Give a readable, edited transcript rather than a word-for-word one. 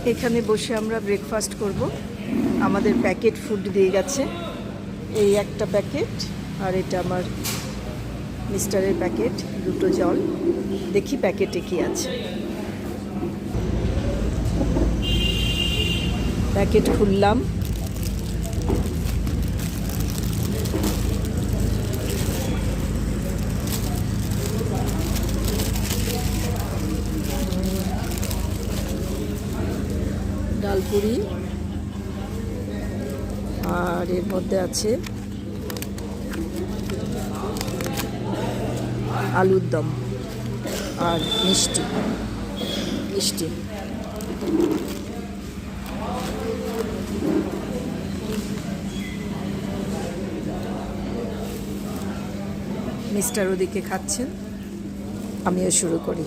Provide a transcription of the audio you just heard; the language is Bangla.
এখানে বসে আমরা ব্রেকফাস্ট করব। আমাদের প্যাকেট ফুড দিয়ে গেছে, এই একটা প্যাকেট আর এটা আমার মিস্টারের প্যাকেট, দুটো জল। দেখি প্যাকেটে কি আছে। প্যাকেট খুললাম, ডালপুরি আর এর মধ্যে আছে আলুর দম আর মিষ্টি মিষ্টি। মিস্টার ওদিকে খাচ্ছেন, আমিও শুরু করি।